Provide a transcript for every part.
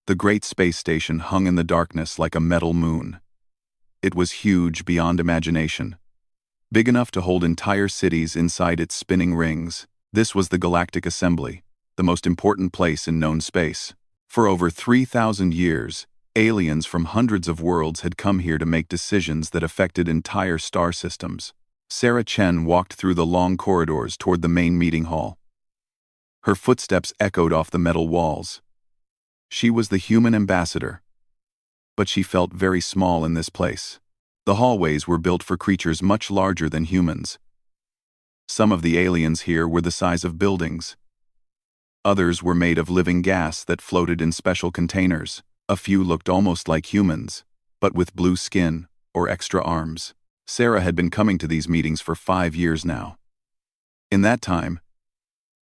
The great space station hung in the darkness like a metal moon. It was huge beyond imagination, big enough to hold entire cities inside its spinning rings. This was the Galactic Assembly, the most important place in known space. For over 3,000 years, aliens from hundreds of worlds had come here to make decisions that affected entire star systems. Sarah Chen walked through the long corridors toward the main meeting hall. Her footsteps echoed off the metal walls. She was the human ambassador, but she felt very small in this place. The hallways were built for creatures much larger than humans. Some of the aliens here were the size of buildings. Others were made of living gas that floated in special containers. A few looked almost like humans, but with blue skin or extra arms. Sarah had been coming to these meetings for 5 years now. In that time,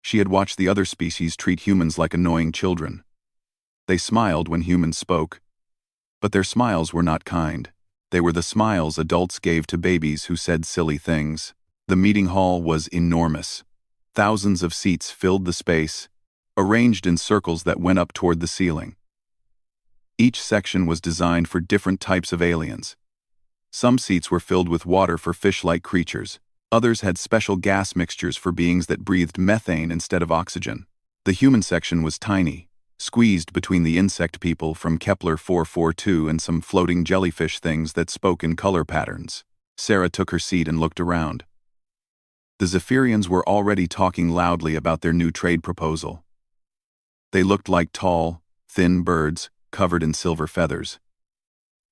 she had watched the other species treat humans like annoying children. They smiled when humans spoke, but their smiles were not kind. They were the smiles adults gave to babies who said silly things. The meeting hall was enormous. Thousands of seats filled the space, arranged in circles that went up toward the ceiling. Each section was designed for different types of aliens. Some seats were filled with water for fish-like creatures. Others had special gas mixtures for beings that breathed methane instead of oxygen. The human section was tiny, squeezed between the insect people from Kepler 442 and some floating jellyfish things that spoke in color patterns. Sarah took her seat and looked around. The Zephyrians were already talking loudly about their new trade proposal. They looked like tall, thin birds covered in silver feathers.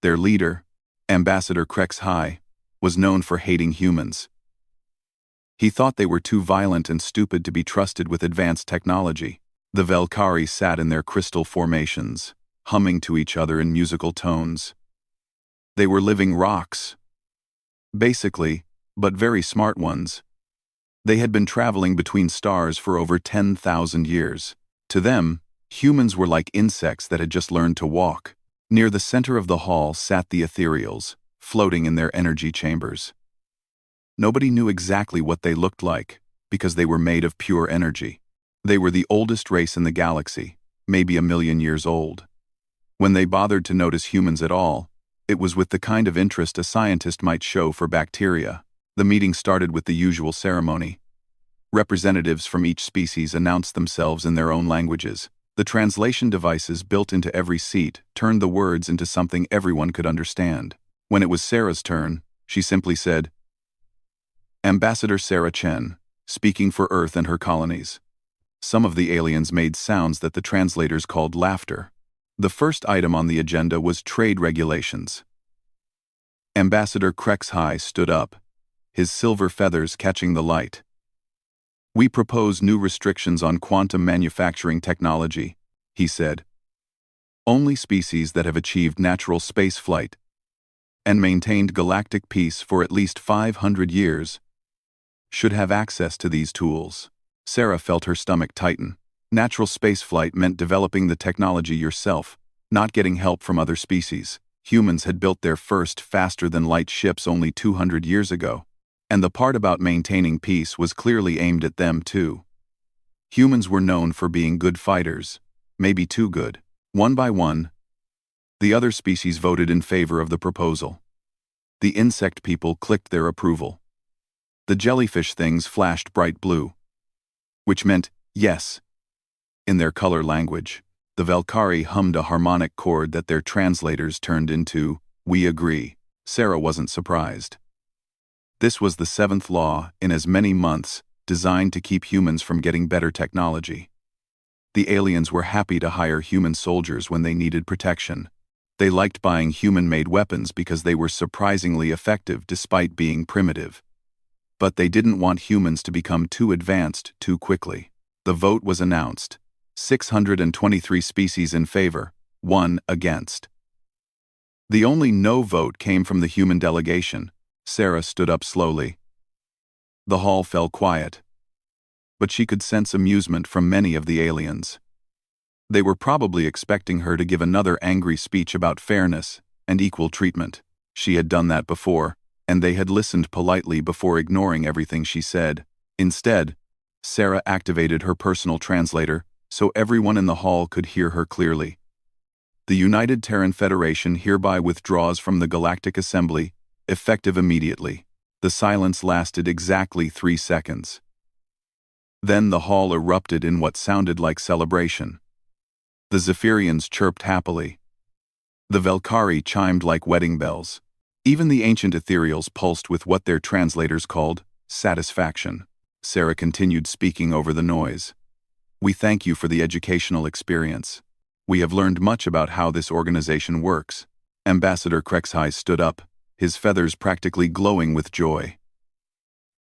Their leader, Ambassador Krex High, was known for hating humans. He thought they were too violent and stupid to be trusted with advanced technology. The Velkari sat in their crystal formations, humming to each other in musical tones. They were living rocks. Basically, but very smart ones. They had been traveling between stars for over 10,000 years. To them, humans were like insects that had just learned to walk. Near the center of the hall sat the ethereals, floating in their energy chambers. Nobody knew exactly what they looked like, because they were made of pure energy. They were the oldest race in the galaxy, maybe 1,000,000 years old. When they bothered to notice humans at all, it was with the kind of interest a scientist might show for bacteria. The meeting started with the usual ceremony. Representatives from each species announced themselves in their own languages. The translation devices built into every seat turned the words into something everyone could understand. When it was Sarah's turn, she simply said, "Ambassador Sarah Chen, speaking for Earth and her colonies." Some of the aliens made sounds that the translators called laughter. The first item on the agenda was trade regulations. Ambassador Krex High stood up, his silver feathers catching the light. "We propose new restrictions on quantum manufacturing technology," he said. "Only species that have achieved natural spaceflight and maintained galactic peace for at least 500 years should have access to these tools." Sarah felt her stomach tighten. Natural spaceflight meant developing the technology yourself, not getting help from other species. Humans had built their first faster-than-light ships only 200 years ago. And the part about maintaining peace was clearly aimed at them too. Humans were known for being good fighters, maybe too good. One by one, the other species voted in favor of the proposal. The insect people clicked their approval. The jellyfish things flashed bright blue, which meant yes. In their color language, the Velkari hummed a harmonic chord that their translators turned into, "We agree." Sarah wasn't surprised. This was the 7th law in as many months, designed to keep humans from getting better technology. The aliens were happy to hire human soldiers when they needed protection. They liked buying human-made weapons because they were surprisingly effective despite being primitive. But they didn't want humans to become too advanced too quickly. The vote was announced. 623 species in favor, 1 against. The only no vote came from the human delegation. Sarah stood up slowly. The hall fell quiet, but she could sense amusement from many of the aliens. They were probably expecting her to give another angry speech about fairness and equal treatment. She had done that before, and they had listened politely before ignoring everything she said. Instead, Sarah activated her personal translator so everyone in the hall could hear her clearly. The United Terran Federation hereby withdraws from the Galactic Assembly, effective immediately. The silence lasted exactly 3 seconds. Then the hall erupted in what sounded like celebration. The Zephyrians chirped happily. The Velkari chimed like wedding bells. Even the ancient ethereals pulsed with what their translators called satisfaction. Sarah continued speaking over the noise. We thank you for the educational experience. We have learned much about how this organization works. Ambassador Krexhai stood up, his feathers practically glowing with joy.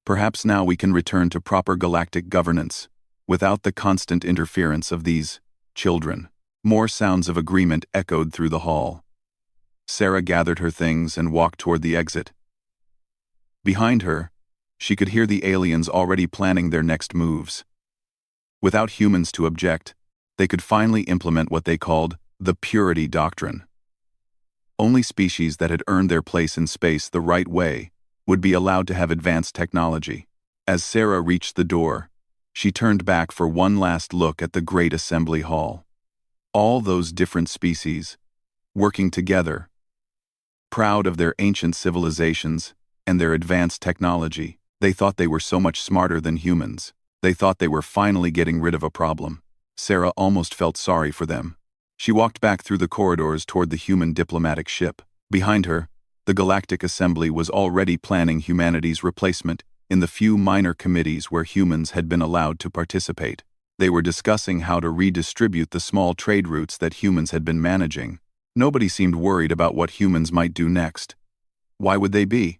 Perhaps now we can return to proper galactic governance, without the constant interference of these children. More sounds of agreement echoed through the hall. Sarah gathered her things and walked toward the exit. Behind her, she could hear the aliens already planning their next moves. Without humans to object, they could finally implement what they called the purity doctrine. Only species that had earned their place in space the right way would be allowed to have advanced technology. As Sarah reached the door, she turned back for one last look at the great assembly hall. All those different species, working together, proud of their ancient civilizations and their advanced technology. They thought they were so much smarter than humans. They thought they were finally getting rid of a problem. Sarah almost felt sorry for them. She walked back through the corridors toward the human diplomatic ship. Behind her, the Galactic Assembly was already planning humanity's replacement in the few minor committees where humans had been allowed to participate. They were discussing how to redistribute the small trade routes that humans had been managing. Nobody seemed worried about what humans might do next. Why would they be?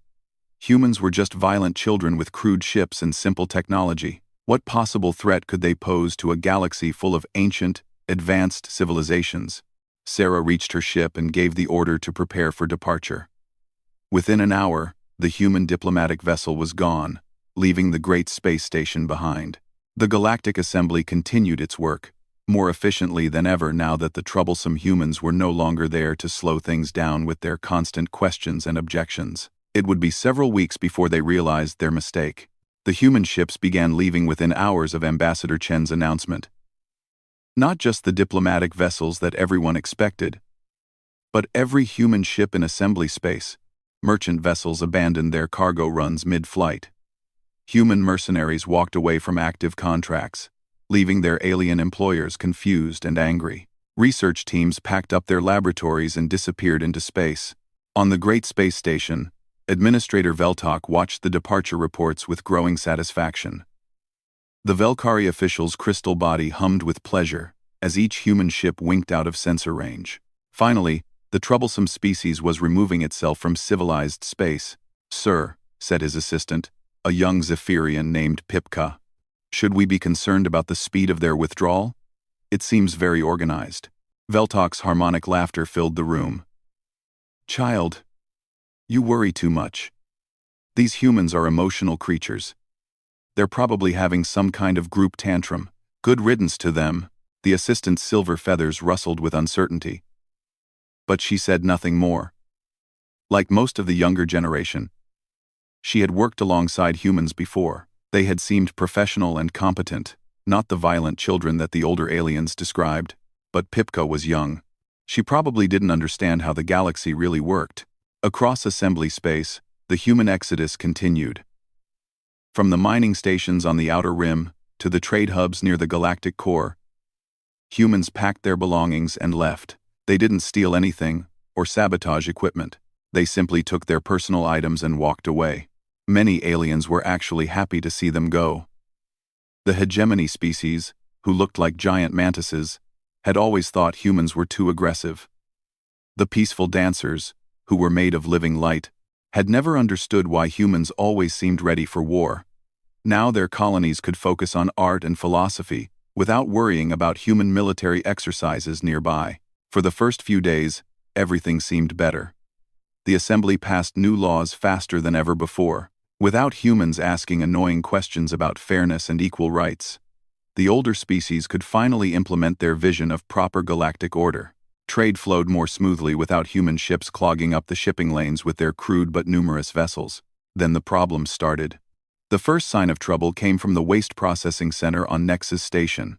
Humans were just violent children with crude ships and simple technology. What possible threat could they pose to a galaxy full of ancient, advanced civilizations? Sarah reached her ship and gave the order to prepare for departure. Within an hour, the human diplomatic vessel was gone, leaving the great space station behind. The Galactic Assembly continued its work, more efficiently than ever now that the troublesome humans were no longer there to slow things down with their constant questions and objections. It would be several weeks before they realized their mistake. The human ships began leaving within hours of Ambassador Chen's announcement. Not just the diplomatic vessels that everyone expected, but every human ship in assembly space. Merchant vessels abandoned their cargo runs mid-flight. Human mercenaries walked away from active contracts, leaving their alien employers confused and angry. Research teams packed up their laboratories and disappeared into space. On the Great Space Station, Administrator Veltok watched the departure reports with growing satisfaction. The Velkari official's crystal body hummed with pleasure as each human ship winked out of sensor range. Finally, the troublesome species was removing itself from civilized space. Sir, said his assistant, a young Zephyrian named Pipka. Should we be concerned about the speed of their withdrawal? It seems very organized. Veltok's harmonic laughter filled the room. Child, you worry too much. These humans are emotional creatures. They're probably having some kind of group tantrum. Good riddance to them. The assistant's silver feathers rustled with uncertainty. But she said nothing more. Like most of the younger generation, she had worked alongside humans before. They had seemed professional and competent, not the violent children that the older aliens described. But Pipka was young. She probably didn't understand how the galaxy really worked. Across assembly space, the human exodus continued. From the mining stations on the outer rim to the trade hubs near the galactic core, humans packed their belongings and left. They didn't steal anything or sabotage equipment. They simply took their personal items and walked away. Many aliens were actually happy to see them go. The hegemony species, who looked like giant mantises, had always thought humans were too aggressive. The peaceful dancers, who were made of living light, had never understood why humans always seemed ready for war. Now their colonies could focus on art and philosophy without worrying about human military exercises nearby. For the first few days, everything seemed better. The assembly passed new laws faster than ever before, without humans asking annoying questions about fairness and equal rights. The older species could finally implement their vision of proper galactic order. Trade flowed more smoothly without human ships clogging up the shipping lanes with their crude but numerous vessels. Then the problems started. The first sign of trouble came from the waste processing center on Nexus Station.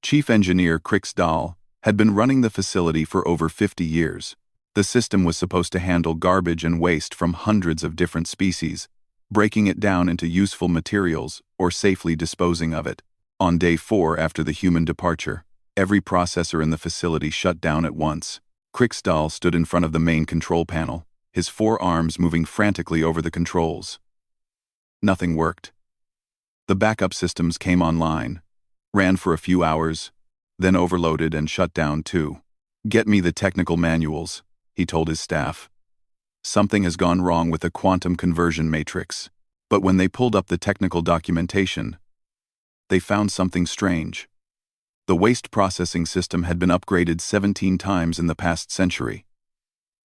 Chief Engineer Krix Dahl, had been running the facility for over 50 years. The system was supposed to handle garbage and waste from hundreds of different species, breaking it down into useful materials or safely disposing of it. On day 4 after the human departure, every processor in the facility shut down at once. Kriksdal stood in front of the main control panel, his 4 arms moving frantically over the controls. Nothing worked. The backup systems came online, ran for a few hours, then overloaded and shut down too. "Get me the technical manuals," he told his staff. "Something has gone wrong with the quantum conversion matrix." But when they pulled up the technical documentation, they found something strange. The waste processing system had been upgraded 17 times in the past century.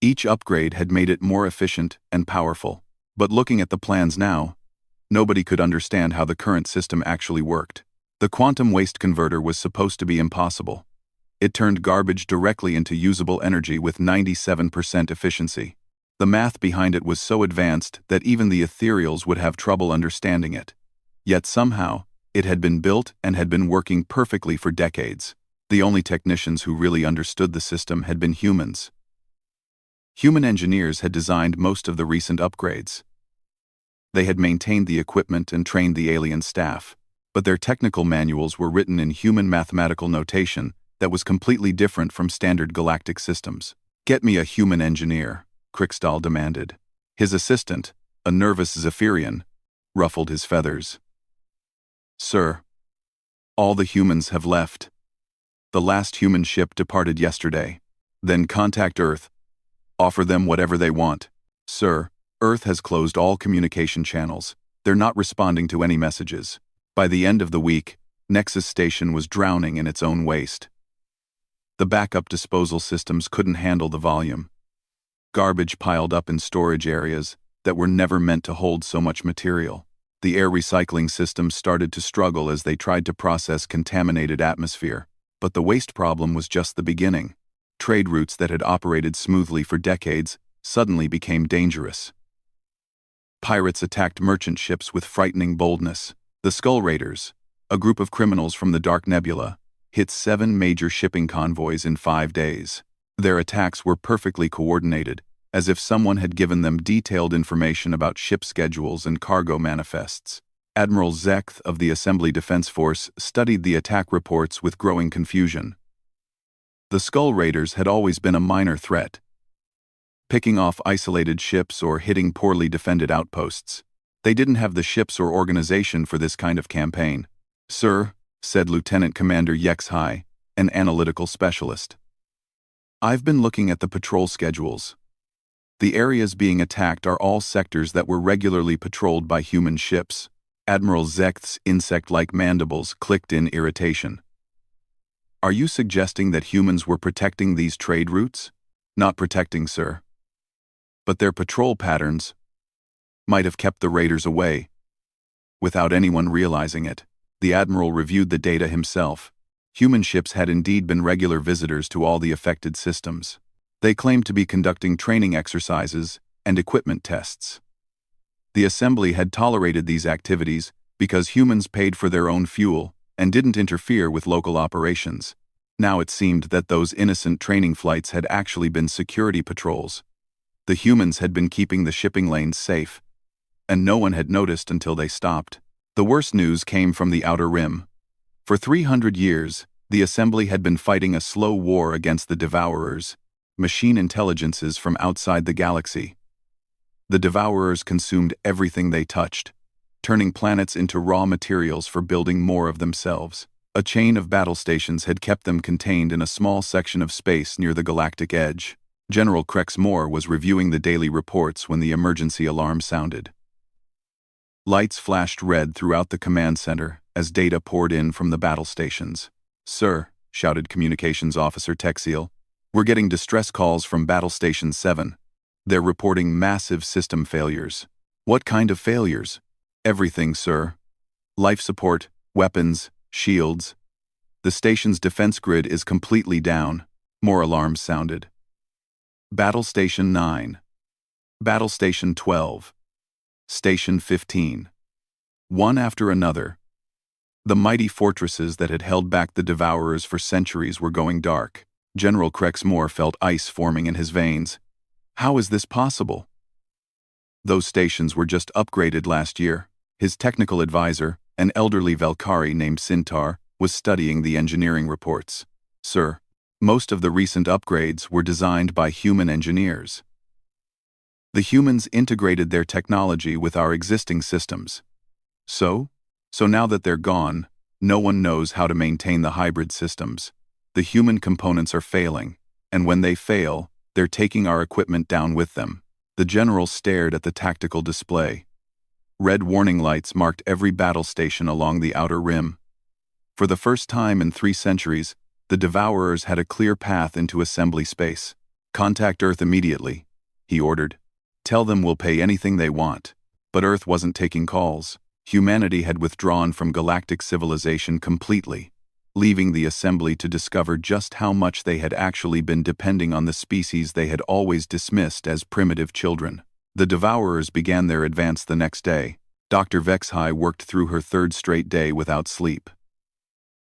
Each upgrade had made it more efficient and powerful. But looking at the plans now, nobody could understand how the current system actually worked. The quantum waste converter was supposed to be impossible. It turned garbage directly into usable energy with 97% efficiency. The math behind it was so advanced that even the ethereals would have trouble understanding it. Yet somehow, it had been built and had been working perfectly for decades. The only technicians who really understood the system had been humans. Human engineers had designed most of the recent upgrades. They had maintained the equipment and trained the alien staff, but their technical manuals were written in human mathematical notation that was completely different from standard galactic systems. "Get me a human engineer," Kriksdal demanded. His assistant, a nervous Zephyrian, ruffled his feathers. "Sir, all the humans have left. The last human ship departed yesterday. Then contact Earth. Offer them whatever they want. Sir, Earth has closed all communication channels. They're not responding to any messages." By the end of the week, Nexus Station was drowning in its own waste. The backup disposal systems couldn't handle the volume. Garbage piled up in storage areas that were never meant to hold so much material. The air recycling systems started to struggle as they tried to process contaminated atmosphere, but the waste problem was just the beginning. Trade routes that had operated smoothly for decades suddenly became dangerous. Pirates attacked merchant ships with frightening boldness. The Skull Raiders, a group of criminals from the Dark Nebula, hit 7 major shipping convoys in 5 days. Their attacks were perfectly coordinated, as if someone had given them detailed information about ship schedules and cargo manifests. Admiral Zekth of the Assembly Defense Force studied the attack reports with growing confusion. The Skull Raiders had always been a minor threat, picking off isolated ships or hitting poorly defended outposts. They didn't have the ships or organization for this kind of campaign. "Sir," said Lieutenant Commander Yexhai, an analytical specialist. "I've been looking at the patrol schedules. The areas being attacked are all sectors that were regularly patrolled by human ships." Admiral Zekth's insect-like mandibles clicked in irritation. "Are you suggesting that humans were protecting these trade routes?" "Not protecting, sir. But their patrol patterns might have kept the raiders away, without anyone realizing it." The Admiral reviewed the data himself. Human ships had indeed been regular visitors to all the affected systems. They claimed to be conducting training exercises and equipment tests. The Assembly had tolerated these activities because humans paid for their own fuel and didn't interfere with local operations. Now it seemed that those innocent training flights had actually been security patrols. The humans had been keeping the shipping lanes safe, and no one had noticed until they stopped. The worst news came from the Outer Rim. For 300 years, the Assembly had been fighting a slow war against the Devourers, machine intelligences from outside the galaxy. The Devourers consumed everything they touched, turning planets into raw materials for building more of themselves. A chain of battle stations had kept them contained in a small section of space near the galactic edge. General Krex Moore was reviewing the daily reports when the emergency alarm sounded. Lights flashed red throughout the command center as data poured in from the battle stations. "Sir," shouted Communications Officer Texiel, "we're getting distress calls from Battle Station 7. They're reporting massive system failures." "What kind of failures?" "Everything, sir. Life support, weapons, shields. The station's defense grid is completely down." More alarms sounded. Battle Station 9. Battle Station 12. Station 15. One after another, the mighty fortresses that had held back the Devourers for centuries were going dark. General Crexmore felt ice forming in his veins. How is this possible? Those stations were just upgraded last year. His technical advisor, an elderly Valkyrie named Sintar, was studying the engineering reports. Sir, most of the recent upgrades were designed by human engineers. The humans integrated their technology with our existing systems. So now that they're gone, no one knows how to maintain the hybrid systems. The human components are failing, and when they fail, they're taking our equipment down with them. The general stared at the tactical display. Red warning lights marked every battle station along the outer rim. For the first time in 3 centuries, the Devourers had a clear path into assembly space. Contact Earth immediately, he ordered. Tell them we'll pay anything they want. But Earth wasn't taking calls. Humanity had withdrawn from galactic civilization completely, leaving the assembly to discover just how much they had actually been depending on the species they had always dismissed as primitive children. The Devourers began their advance the next day. Dr. Vexhai worked through her 3rd straight day without sleep.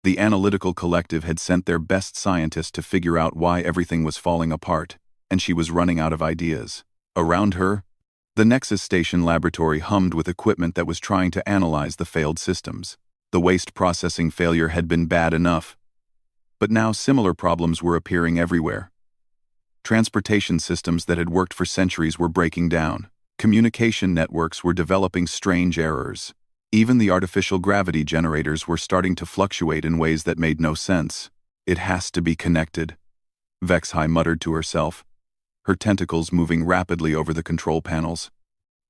The analytical collective had sent their best scientists to figure out why everything was falling apart, and she was running out of ideas. Around her, the Nexus Station laboratory hummed with equipment that was trying to analyze the failed systems. The waste processing failure had been bad enough, but now similar problems were appearing everywhere. Transportation systems that had worked for centuries were breaking down. Communication networks were developing strange errors. Even the artificial gravity generators were starting to fluctuate in ways that made no sense. It has to be connected, Vexhai muttered to herself, her tentacles moving rapidly over the control panels.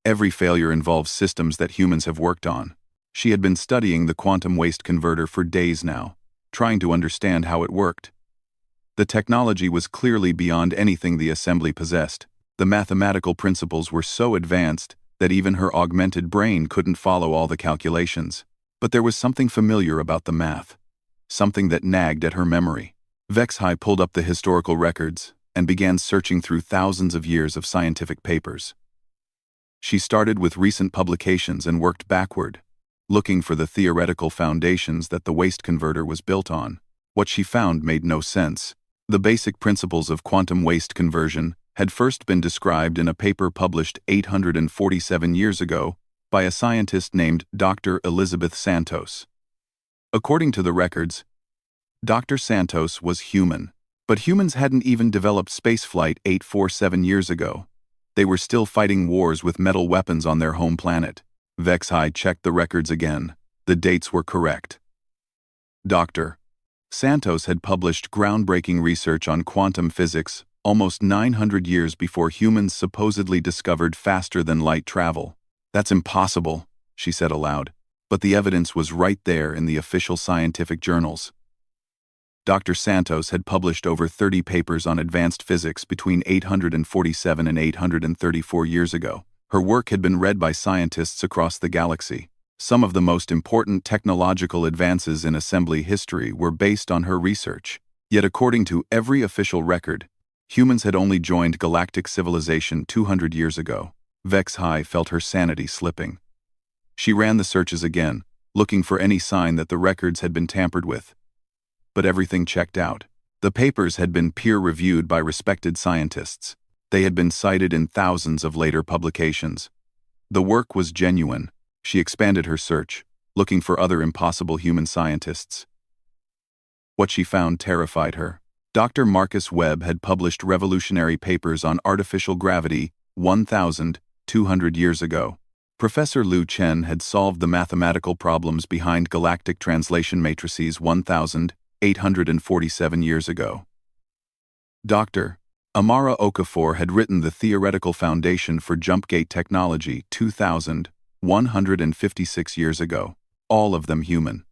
Every failure involves systems that humans have worked on. She had been studying the quantum waste converter for days now, trying to understand how it worked. The technology was clearly beyond anything the assembly possessed. The mathematical principles were so advanced that even her augmented brain couldn't follow all the calculations. But there was something familiar about the math, something that nagged at her memory. Vexhai pulled up the historical records and began searching through thousands of years of scientific papers. She started with recent publications and worked backward, looking for the theoretical foundations that the waste converter was built on. What she found made no sense. The basic principles of quantum waste conversion had first been described in a paper published 847 years ago by a scientist named Dr. Elizabeth Santos. According to the records, Dr. Santos was human, but humans hadn't even developed spaceflight 847 years ago. They were still fighting wars with metal weapons on their home planet. Vexhai checked the records again. The dates were correct. Dr. Santos had published groundbreaking research on quantum physics almost 900 years before humans supposedly discovered faster-than-light travel. That's impossible, she said aloud, but the evidence was right there in the official scientific journals. Dr. Santos had published over 30 papers on advanced physics between 847 and 834 years ago. Her work had been read by scientists across the galaxy. Some of the most important technological advances in assembly history were based on her research. Yet according to every official record, humans had only joined galactic civilization 200 years ago. Vexhai felt her sanity slipping. She ran the searches again, looking for any sign that the records had been tampered with. But everything checked out. The papers had been peer-reviewed by respected scientists. They had been cited in thousands of later publications. The work was genuine. She expanded her search, looking for other impossible human scientists. What she found terrified her. Dr. Marcus Webb had published revolutionary papers on artificial gravity 1,200 years ago. Professor Liu Chen had solved the mathematical problems behind galactic translation matrices 1,847 years ago. Dr. Amara Okafor had written the theoretical foundation for jumpgate technology 2,156 years ago. All of them human.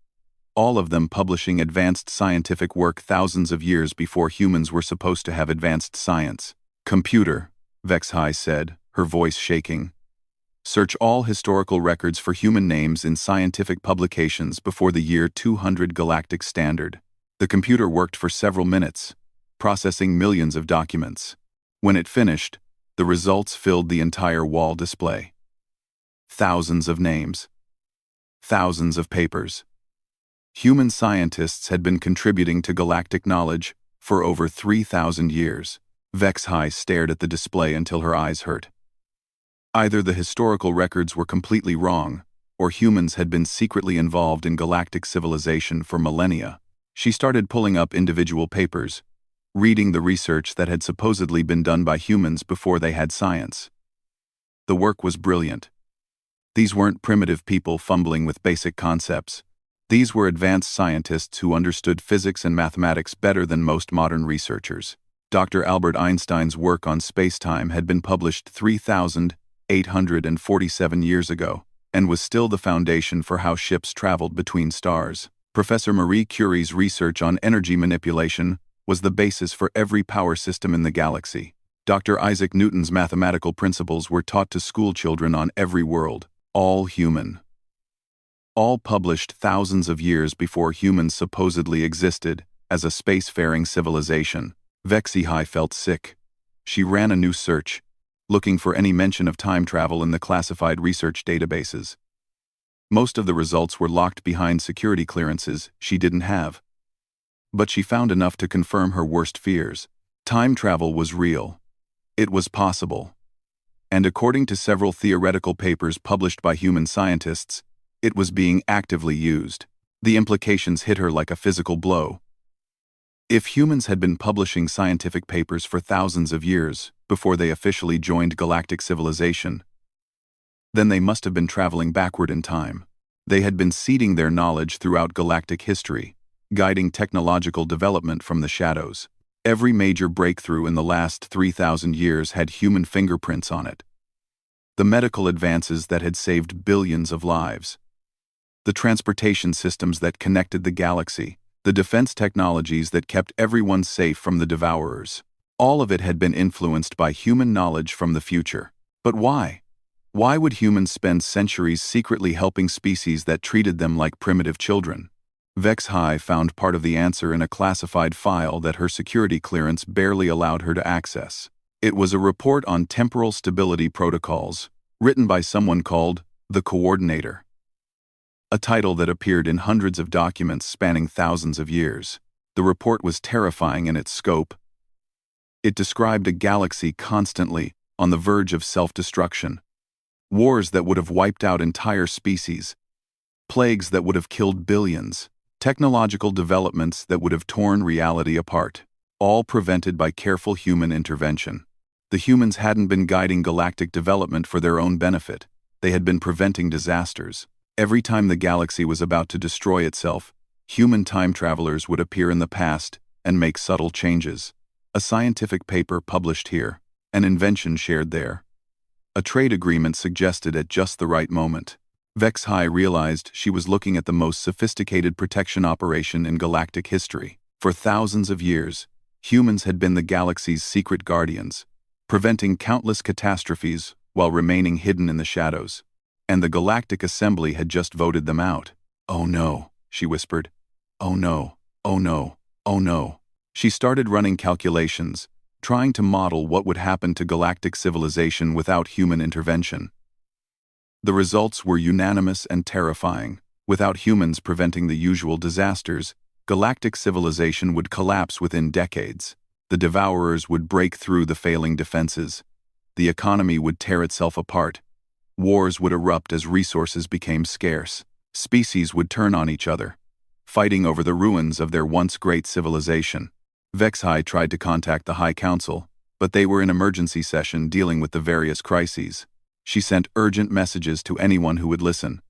All of them publishing advanced scientific work thousands of years before humans were supposed to have advanced science. Computer, Vexhai said, her voice shaking. Search all historical records for human names in scientific publications before the year 200 Galactic Standard. The computer worked for several minutes, processing millions of documents. When it finished, the results filled the entire wall display. Thousands of names. Thousands of papers. Human scientists had been contributing to galactic knowledge For over 3,000 years, Vex-High stared at the display until her eyes hurt. Either the historical records were completely wrong, or humans had been secretly involved in galactic civilization for millennia. She started pulling up individual papers, reading the research that had supposedly been done by humans before they had science. The work was brilliant. These weren't primitive people fumbling with basic concepts. These were advanced scientists who understood physics and mathematics better than most modern researchers. Dr. Albert Einstein's work on spacetime had been published 3,847 years ago, and was still the foundation for how ships traveled between stars. Professor Marie Curie's research on energy manipulation was the basis for every power system in the galaxy. Dr. Isaac Newton's mathematical principles were taught to school children on every world, all human. All published thousands of years before humans supposedly existed as a spacefaring civilization. Vex-High felt sick. She ran a new search, looking for any mention of time travel in the classified research databases. Most of the results were locked behind security clearances she didn't have. But she found enough to confirm her worst fears. Time travel was real. It was possible. And according to several theoretical papers published by human scientists, it was being actively used. The implications hit her like a physical blow. If humans had been publishing scientific papers for thousands of years before they officially joined galactic civilization, then they must have been traveling backward in time. They had been seeding their knowledge throughout galactic history, guiding technological development from the shadows. Every major breakthrough in the last 3,000 years had human fingerprints on it. The medical advances that had saved billions of lives, the transportation systems that connected the galaxy, the defense technologies that kept everyone safe from the devourers. All of it had been influenced by human knowledge from the future. But why? Why would humans spend centuries secretly helping species that treated them like primitive children? Vex-High found part of the answer in a classified file that her security clearance barely allowed her to access. It was a report on temporal stability protocols, written by someone called the Coordinator. A title that appeared in hundreds of documents spanning thousands of years. The report was terrifying in its scope. It described a galaxy constantly on the verge of self-destruction. Wars that would have wiped out entire species. Plagues that would have killed billions. Technological developments that would have torn reality apart. All prevented by careful human intervention. The humans hadn't been guiding galactic development for their own benefit. They had been preventing disasters. Every time the galaxy was about to destroy itself, human time travelers would appear in the past and make subtle changes. A scientific paper published here, an invention shared there. A trade agreement suggested at just the right moment. Vex-High realized she was looking at the most sophisticated protection operation in galactic history. For thousands of years, humans had been the galaxy's secret guardians, preventing countless catastrophes while remaining hidden in the shadows. And the Galactic Assembly had just voted them out. "Oh no," she whispered. "Oh no, oh no, oh no." She started running calculations, trying to model what would happen to galactic civilization without human intervention. The results were unanimous and terrifying. Without humans preventing the usual disasters, galactic civilization would collapse within decades. The devourers would break through the failing defenses. The economy would tear itself apart. Wars would erupt as resources became scarce. Species would turn on each other, fighting over the ruins of their once great civilization. Vex-High tried to contact the High Council, but they were in emergency session dealing with the various crises. She sent urgent messages to anyone who would listen.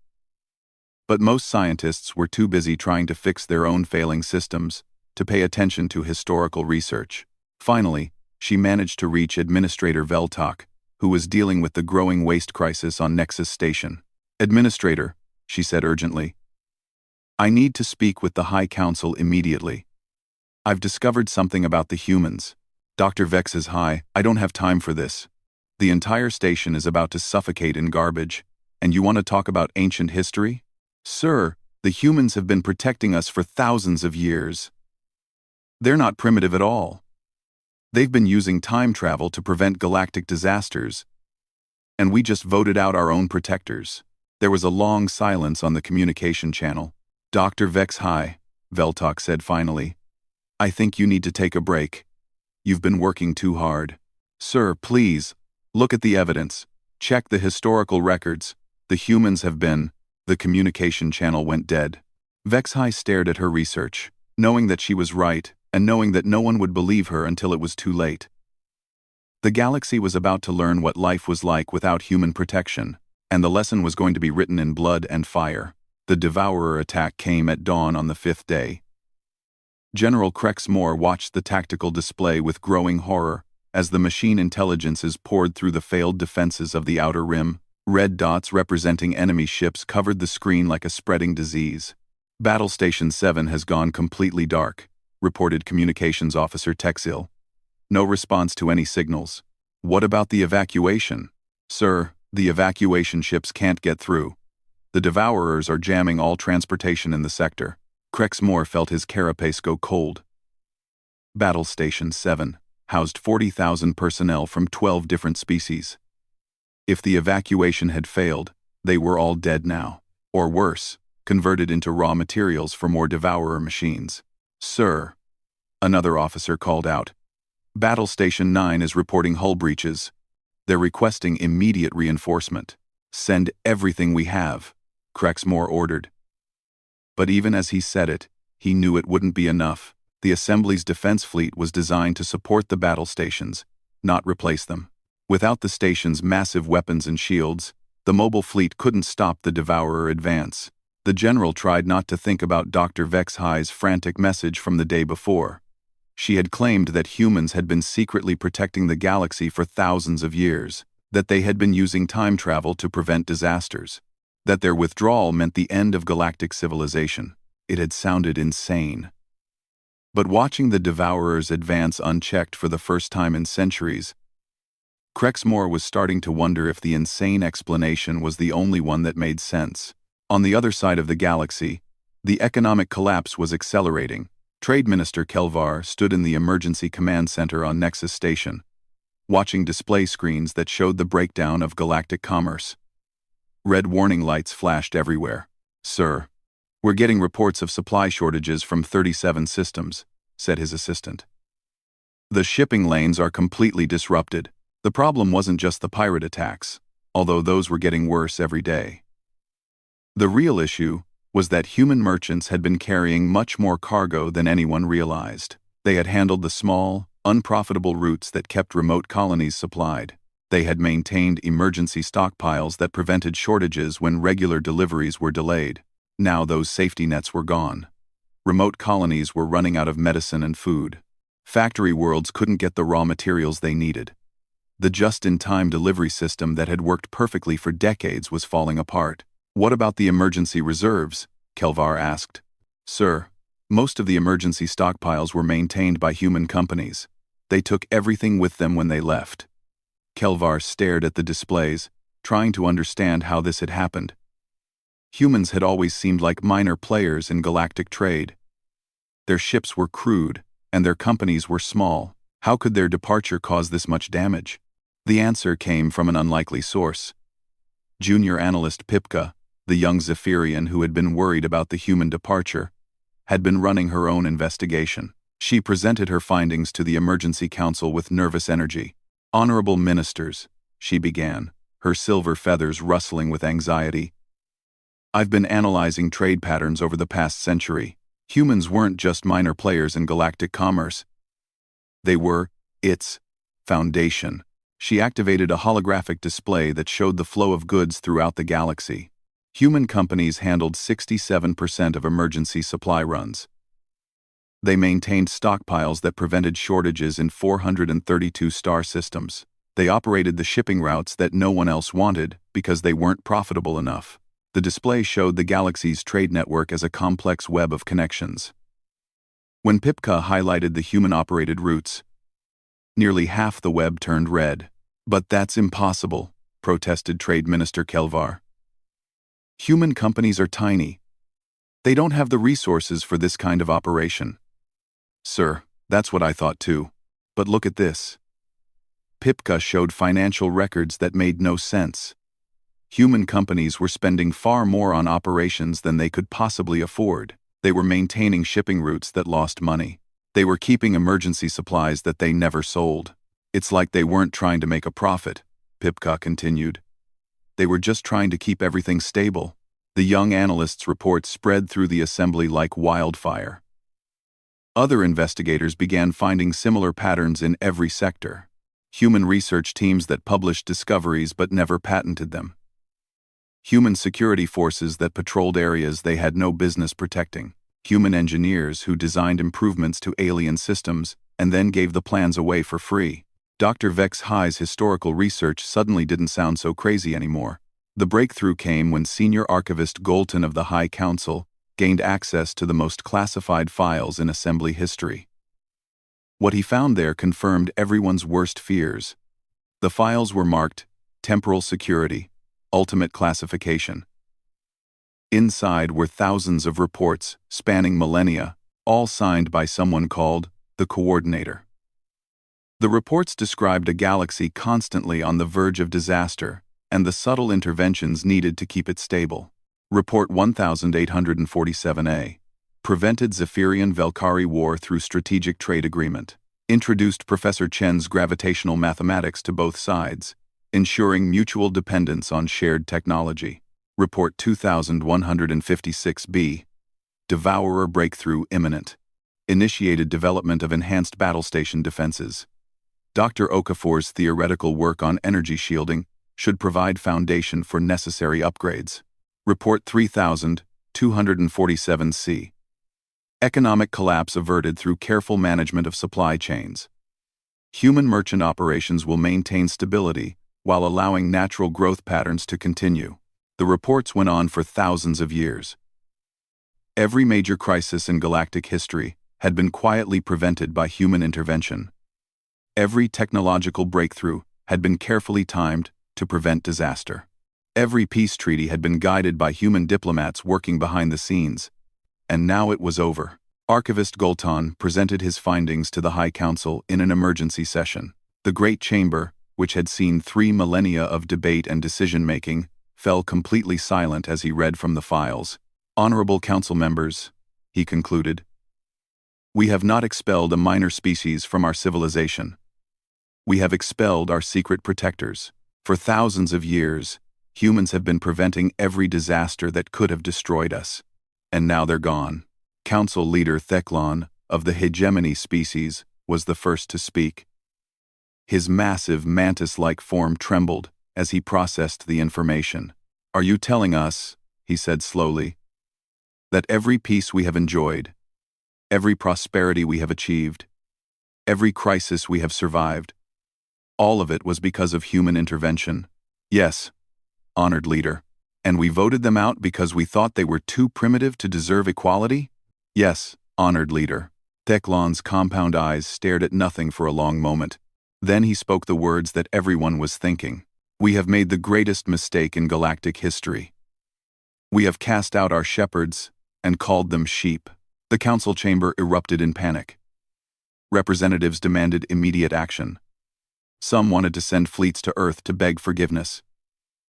But most scientists were too busy trying to fix their own failing systems to pay attention to historical research. Finally, she managed to reach Administrator Veltok, who was dealing with the growing waste crisis on Nexus Station. "Administrator," she said urgently, "I need to speak with the High Council immediately. I've discovered something about the humans." Dr. Vex-High, "I don't have time for this. The entire station is about to suffocate in garbage, and you want to talk about ancient history? Sir, the humans have been protecting us for thousands of years. They're not primitive at all. They've been using time travel to prevent galactic disasters, and we just voted out our own protectors." There was a long silence on the communication channel. "Dr. Vex-High," Veltok said finally, I think you need to take a break. You've been working too hard. Sir, please, look at the evidence. Check the historical records. The humans have been. The communication channel went dead. Vexhai stared at her research, knowing that she was right, and knowing that no one would believe her until it was too late. The galaxy was about to learn what life was like without human protection, and the lesson was going to be written in blood and fire. The Devourer attack came at dawn on the 5th day. General Crexmore watched the tactical display with growing horror as the machine intelligences poured through the failed defenses of the Outer Rim. Red dots representing enemy ships covered the screen like a spreading disease. Battle Station 7 has gone completely dark, reported Communications Officer Texil. No response to any signals. What about the evacuation? Sir, the evacuation ships can't get through. The Devourers are jamming all transportation in the sector. Crexmore felt his carapace go cold. Battle Station 7 housed 40,000 personnel from 12 different species. If the evacuation had failed, they were all dead now, or worse, converted into raw materials for more Devourer machines. Sir, another officer called out. Battle Station 9 is reporting hull breaches. They're requesting immediate reinforcement. Send everything we have, Crexmore ordered. But even as he said it, he knew it wouldn't be enough. The Assembly's defense fleet was designed to support the battle stations, not replace them. Without the station's massive weapons and shields, the mobile fleet couldn't stop the Devourer advance. The general tried not to think about Dr. Vexhai's frantic message from the day before. She had claimed that humans had been secretly protecting the galaxy for thousands of years, that they had been using time travel to prevent disasters, that their withdrawal meant the end of galactic civilization. It had sounded insane. But watching the Devourers advance unchecked for the first time in centuries, Crexmore was starting to wonder if the insane explanation was the only one that made sense. On the other side of the galaxy, the economic collapse was accelerating. Trade Minister Kelvar stood in the emergency command center on Nexus Station, watching display screens that showed the breakdown of galactic commerce. Red warning lights flashed everywhere. Sir, we're getting reports of supply shortages from 37 systems, said his assistant. The shipping lanes are completely disrupted. The problem wasn't just the pirate attacks, although those were getting worse every day. The real issue was that human merchants had been carrying much more cargo than anyone realized. They had handled the small, unprofitable routes that kept remote colonies supplied. They had maintained emergency stockpiles that prevented shortages when regular deliveries were delayed. Now those safety nets were gone. Remote colonies were running out of medicine and food. Factory worlds couldn't get the raw materials they needed. The just-in-time delivery system that had worked perfectly for decades was falling apart. What about the emergency reserves? Kelvar asked. Sir, most of the emergency stockpiles were maintained by human companies. They took everything with them when they left. Kelvar stared at the displays, trying to understand how this had happened. Humans had always seemed like minor players in galactic trade. Their ships were crude, and their companies were small. How could their departure cause this much damage? The answer came from an unlikely source. Junior analyst Pipka, the young Zephyrian who had been worried about the human departure, had been running her own investigation. She presented her findings to the Emergency Council with nervous energy. Honorable ministers, she began, her silver feathers rustling with anxiety. I've been analyzing trade patterns over the past century. Humans weren't just minor players in galactic commerce. They were its foundation. She activated a holographic display that showed the flow of goods throughout the galaxy. Human companies handled 67% of emergency supply runs. They maintained stockpiles that prevented shortages in 432 star systems. They operated the shipping routes that no one else wanted because they weren't profitable enough. The display showed the galaxy's trade network as a complex web of connections. When Pipka highlighted the human-operated routes, nearly half the web turned red. But that's impossible, protested Trade Minister Kelvar. Human companies are tiny. They don't have the resources for this kind of operation. Sir, that's what I thought too. But look at this. Pipka showed financial records that made no sense. Human companies were spending far more on operations than they could possibly afford. They were maintaining shipping routes that lost money. They were keeping emergency supplies that they never sold. It's like they weren't trying to make a profit, Pipka continued. They were just trying to keep everything stable. The young analyst's report spread through the assembly like wildfire. Other investigators began finding similar patterns in every sector. Human research teams that published discoveries but never patented them. Human security forces that patrolled areas they had no business protecting. Human engineers who designed improvements to alien systems and then gave the plans away for free. Dr. Vex High's historical research suddenly didn't sound so crazy anymore. The breakthrough came when Senior Archivist Golton of the High Council gained access to the most classified files in assembly history. What he found there confirmed everyone's worst fears. The files were marked Temporal Security, Ultimate Classification. Inside were thousands of reports spanning millennia, all signed by someone called the Coordinator. The reports described a galaxy constantly on the verge of disaster and the subtle interventions needed to keep it stable. Report 1847A prevented Zephyrian-Velkari War through strategic trade agreement, introduced Professor Chen's gravitational mathematics to both sides, ensuring mutual dependence on shared technology. Report 2156B Devourer breakthrough imminent, initiated development of enhanced battle station defenses. Dr. Okafor's theoretical work on energy shielding should provide foundation for necessary upgrades. Report 3247C Economic collapse averted through careful management of supply chains. Human merchant operations will maintain stability while allowing natural growth patterns to continue. The reports went on for thousands of years. Every major crisis in galactic history had been quietly prevented by human intervention. Every technological breakthrough had been carefully timed to prevent disaster. Every peace treaty had been guided by human diplomats working behind the scenes. And now it was over. Archivist Golton presented his findings to the High Council in an emergency session. The Great Chamber, which had seen 3 millennia of debate and decision-making, fell completely silent as he read from the files. Honorable Council members, he concluded, we have not expelled a minor species from our civilization. We have expelled our secret protectors. For thousands of years, humans have been preventing every disaster that could have destroyed us. And now they're gone. Council leader Theclon, of the hegemony species, was the first to speak. His massive mantis-like form trembled as he processed the information. Are you telling us, he said slowly, that every peace we have enjoyed, every prosperity we have achieved, every crisis we have survived, all of it was because of human intervention? Yes, honored leader. And we voted them out because we thought they were too primitive to deserve equality? Yes, honored leader. Theclon's compound eyes stared at nothing for a long moment. Then he spoke the words that everyone was thinking. We have made the greatest mistake in galactic history. We have cast out our shepherds and called them sheep. The council chamber erupted in panic. Representatives demanded immediate action. Some wanted to send fleets to Earth to beg forgiveness.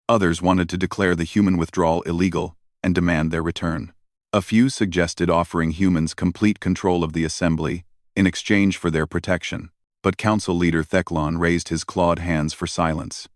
Others wanted to declare the human withdrawal illegal and demand their return. A few suggested offering humans complete control of the assembly in exchange for their protection, but Council Leader Theclon raised his clawed hands for silence.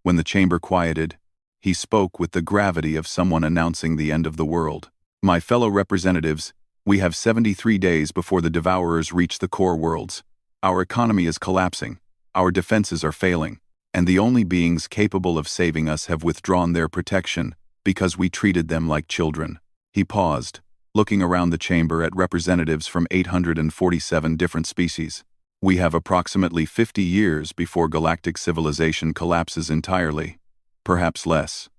When the chamber quieted, he spoke with the gravity of someone announcing the end of the world. My fellow representatives, we have 73 days before the Devourers reach the core worlds. Our economy is collapsing, our defenses are failing, and the only beings capable of saving us have withdrawn their protection because we treated them like children. He paused, looking around the chamber at representatives from 847 different species. We have approximately 50 years before galactic civilization collapses entirely, perhaps less.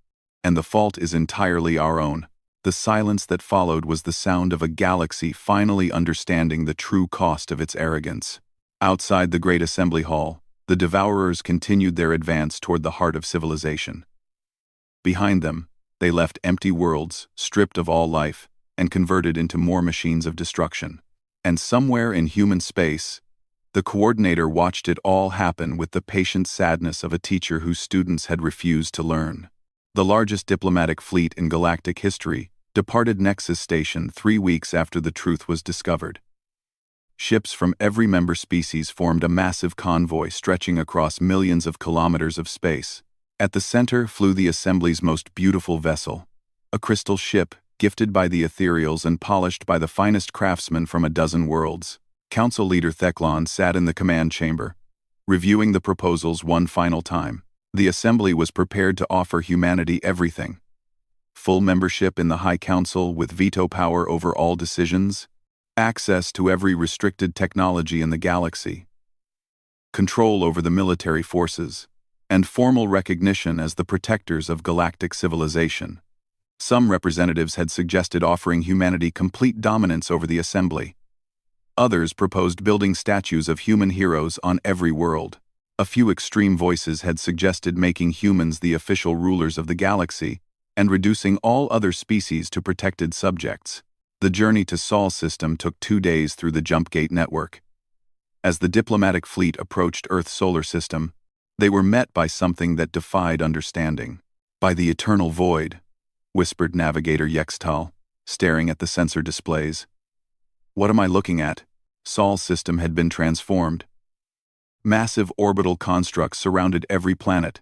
And the fault is entirely our own. The silence that followed was the sound of a galaxy finally understanding the true cost of its arrogance. Outside the Great Assembly Hall, the Devourers continued their advance toward the heart of civilization. Behind them, they left empty worlds, stripped of all life, and converted into more machines of destruction. And somewhere in human space, the Coordinator watched it all happen with the patient sadness of a teacher whose students had refused to learn. The largest diplomatic fleet in galactic history departed Nexus Station 3 weeks after the truth was discovered. Ships from every member species formed a massive convoy stretching across millions of kilometers of space. At the center flew the assembly's most beautiful vessel, a crystal ship gifted by the ethereals and polished by the finest craftsmen from a dozen worlds. Council leader Theclon sat in the command chamber, reviewing the proposals one final time. The assembly was prepared to offer humanity everything: full membership in the High Council with veto power over all decisions, access to every restricted technology in the galaxy, control over the military forces, and formal recognition as the protectors of galactic civilization. Some representatives had suggested offering humanity complete dominance over the assembly. Others proposed building statues of human heroes on every world. A few extreme voices had suggested making humans the official rulers of the galaxy and reducing all other species to protected subjects. The journey to Sol system took 2 days through the Jumpgate network. As the diplomatic fleet approached Earth's solar system, they were met by something that defied understanding. "By the eternal void," whispered Navigator Yextal, staring at the sensor displays. "What am I looking at?" Sol's system had been transformed. Massive orbital constructs surrounded every planet,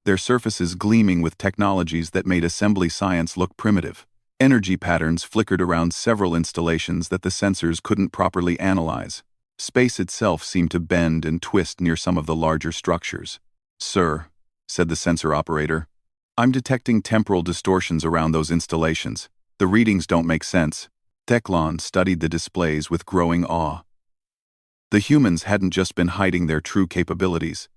their surfaces gleaming with technologies that made assembly science look primitive. Energy patterns flickered around several installations that the sensors couldn't properly analyze. Space itself seemed to bend and twist near some of the larger structures. "Sir," said the sensor operator, "I'm detecting temporal distortions around those installations. The readings don't make sense." Theclon studied the displays with growing awe. The humans hadn't just been hiding their true capabilities.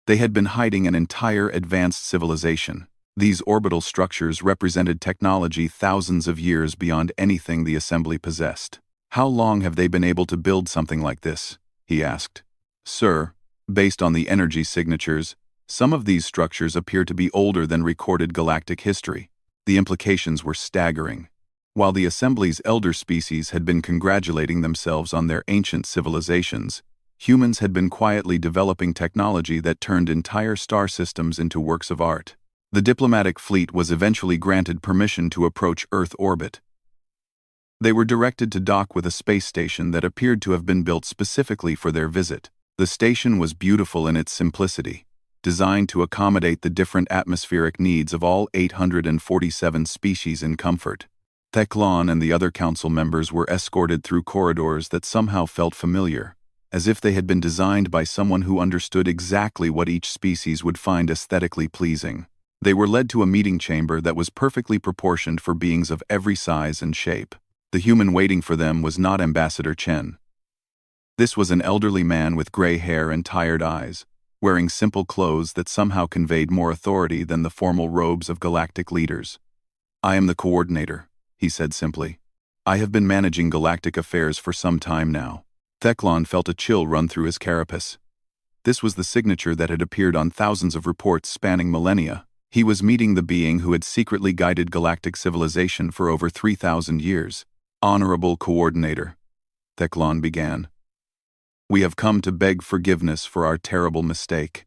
They had been hiding an entire advanced civilization. These orbital structures represented technology thousands of years beyond anything the assembly possessed. "How long have they been able to build something like this?" he asked. "Sir, based on the energy signatures, some of these structures appear to be older than recorded galactic history." The implications were staggering. While the assembly's elder species had been congratulating themselves on their ancient civilizations, humans had been quietly developing technology that turned entire star systems into works of art. The diplomatic fleet was eventually granted permission to approach Earth orbit. They were directed to dock with a space station that appeared to have been built specifically for their visit. The station was beautiful in its simplicity, designed to accommodate the different atmospheric needs of all 847 species in comfort. Theclon and the other council members were escorted through corridors that somehow felt familiar, as if they had been designed by someone who understood exactly what each species would find aesthetically pleasing. They were led to a meeting chamber that was perfectly proportioned for beings of every size and shape. The human waiting for them was not Ambassador Chen. This was an elderly man with gray hair and tired eyes, wearing simple clothes that somehow conveyed more authority than the formal robes of galactic leaders. "I am the coordinator," he said simply. "I have been managing galactic affairs for some time now." Theclon felt a chill run through his carapace. This was the signature that had appeared on thousands of reports spanning millennia. He was meeting the being who had secretly guided galactic civilization for over 3,000 years. "Honorable Coordinator," Theclon began, "we have come to beg forgiveness for our terrible mistake.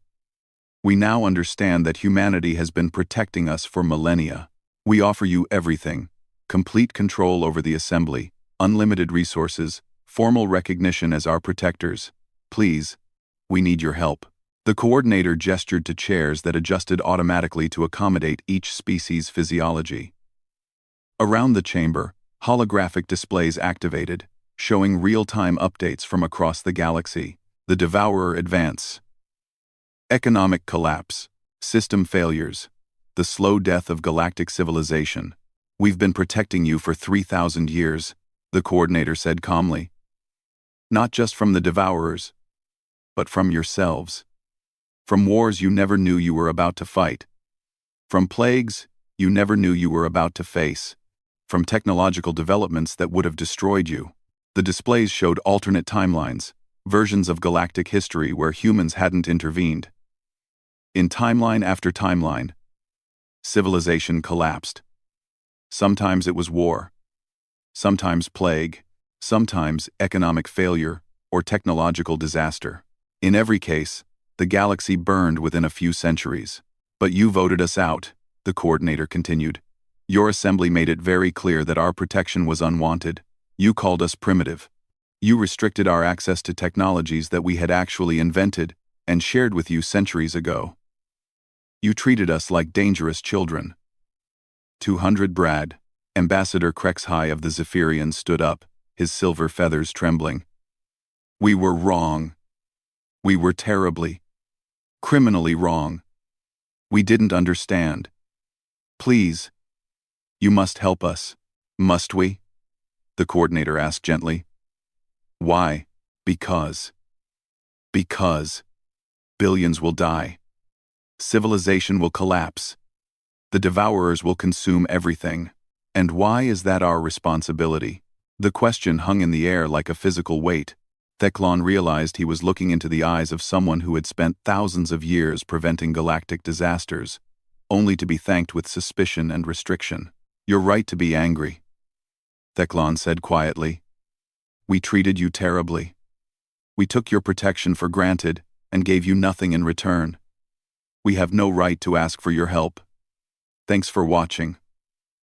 We now understand that humanity has been protecting us for millennia. We offer you everything: complete control over the assembly, unlimited resources, formal recognition as our protectors. Please, we need your help." The coordinator gestured to chairs that adjusted automatically to accommodate each species' physiology. Around the chamber, holographic displays activated, showing real-time updates from across the galaxy. The Devourer advance. Economic collapse. System failures. The slow death of galactic civilization. "We've been protecting you for 3,000 years, the coordinator said calmly. "Not just from the Devourers, but from yourselves. From wars you never knew you were about to fight. From plagues you never knew you were about to face. From technological developments that would have destroyed you." The displays showed alternate timelines, versions of galactic history where humans hadn't intervened. In timeline after timeline, civilization collapsed. Sometimes it was war, sometimes plague, sometimes economic failure or technological disaster. In every case, the galaxy burned within a few centuries. "But you voted us out," the coordinator continued. "Your assembly made it very clear that our protection was unwanted. You called us primitive. You restricted our access to technologies that we had actually invented and shared with you centuries ago. You treated us like dangerous children. 200 Brad. Ambassador Krexhigh of the Zephyrians stood up, his silver feathers trembling. We were wrong. We were terribly, criminally wrong. We didn't understand. Please, you must help us. Must we? The coordinator asked gently. Why? Because. Because. Billions will die. Civilization will collapse. The devourers will consume everything. And why is that our responsibility? The question hung in the air like a physical weight. Theclon realized he was looking into the eyes of someone who had spent thousands of years preventing galactic disasters, only to be thanked with suspicion and restriction. You're right to be angry, Theclon said quietly. We treated you terribly. We took your protection for granted and gave you nothing in return. We have no right to ask for your help. Thanks for watching.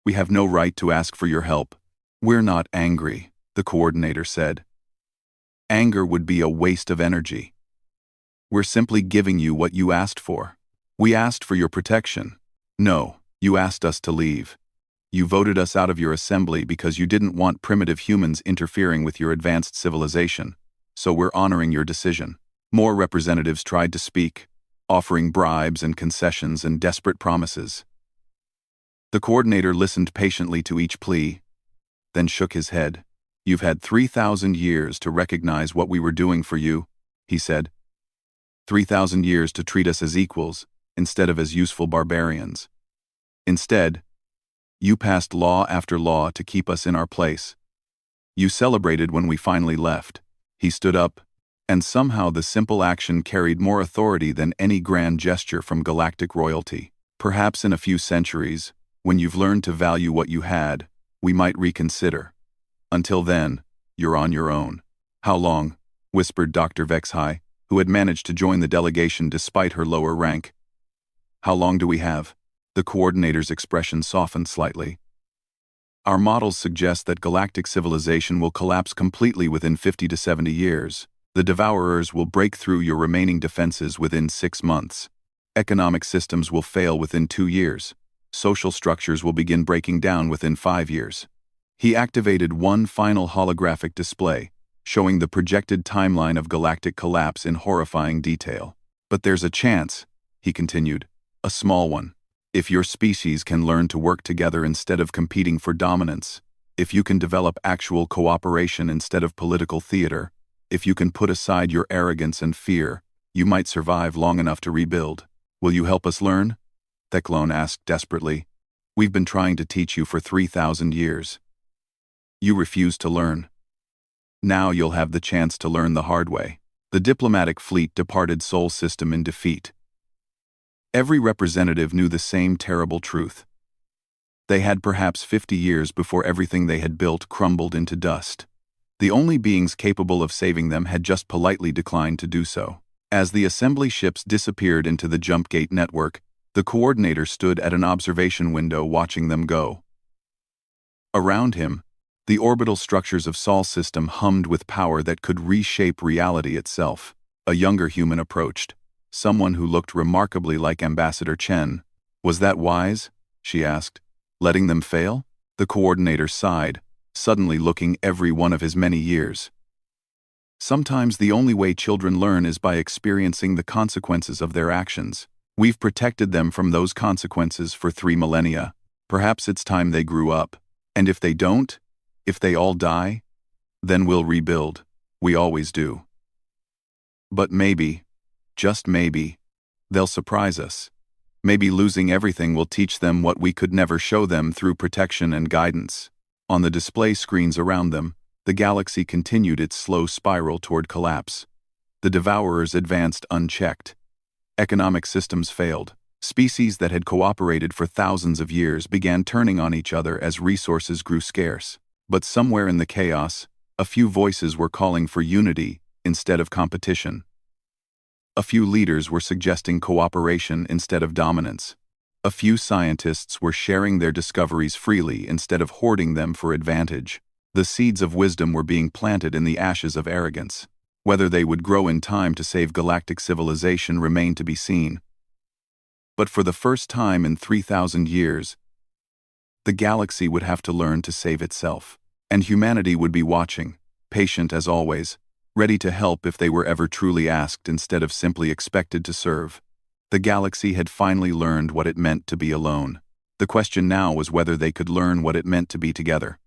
We have no right to ask for your help. We're not angry, the coordinator said. Anger would be a waste of energy. We're simply giving you what you asked for. We asked for your protection. No, you asked us to leave. You voted us out of your assembly because you didn't want primitive humans interfering with your advanced civilization, so we're honoring your decision. More representatives tried to speak, offering bribes and concessions and desperate promises. The coordinator listened patiently to each plea, then shook his head. You've had 3,000 years to recognize what we were doing for you, he said. 3,000 years to treat us as equals, instead of as useful barbarians. Instead, you passed law after law to keep us in our place. You celebrated when we finally left. He stood up, and somehow the simple action carried more authority than any grand gesture from galactic royalty. Perhaps in a few centuries, when you've learned to value what you had, we might reconsider. Until then, you're on your own. How long? Whispered Dr. Vexhigh, who had managed to join the delegation despite her lower rank. How long do we have? The coordinator's expression softened slightly. Our models suggest that galactic civilization will collapse completely within 50 to 70 years. The devourers will break through your remaining defenses within 6 months. Economic systems will fail within 2 years. Social structures will begin breaking down within 5 years. He activated one final holographic display, showing the projected timeline of galactic collapse in horrifying detail. But there's a chance, he continued, a small one. If your species can learn to work together instead of competing for dominance, if you can develop actual cooperation instead of political theater, if you can put aside your arrogance and fear, you might survive long enough to rebuild. Will you help us learn? Theclon asked desperately. We've been trying to teach you for 3,000 years. You refuse to learn. Now you'll have the chance to learn the hard way. The diplomatic fleet departed Sol System in defeat. Every representative knew the same terrible truth. They had perhaps 50 years before everything they had built crumbled into dust. The only beings capable of saving them had just politely declined to do so. As the assembly ships disappeared into the jump gate network, the coordinator stood at an observation window watching them go. Around him, the orbital structures of Sol System hummed with power that could reshape reality itself. A younger human approached, someone who looked remarkably like Ambassador Chen. Was that wise? She asked. Letting them fail? The coordinator sighed, suddenly looking every one of his many years. Sometimes the only way children learn is by experiencing the consequences of their actions. We've protected them from those consequences for 3 millennia. Perhaps it's time they grew up. And if they don't, if they all die, then we'll rebuild. We always do. But maybe, just maybe, they'll surprise us. Maybe losing everything will teach them what we could never show them through protection and guidance. On the display screens around them, the galaxy continued its slow spiral toward collapse. The devourers advanced unchecked. Economic systems failed. Species that had cooperated for thousands of years began turning on each other as resources grew scarce. But somewhere in the chaos, a few voices were calling for unity instead of competition. A few leaders were suggesting cooperation instead of dominance. A few scientists were sharing their discoveries freely instead of hoarding them for advantage. The seeds of wisdom were being planted in the ashes of arrogance. Whether they would grow in time to save galactic civilization remained to be seen. But for the first time in 3,000 years, the galaxy would have to learn to save itself. And humanity would be watching, patient as always, ready to help if they were ever truly asked instead of simply expected to serve. The galaxy had finally learned what it meant to be alone. The question now was whether they could learn what it meant to be together.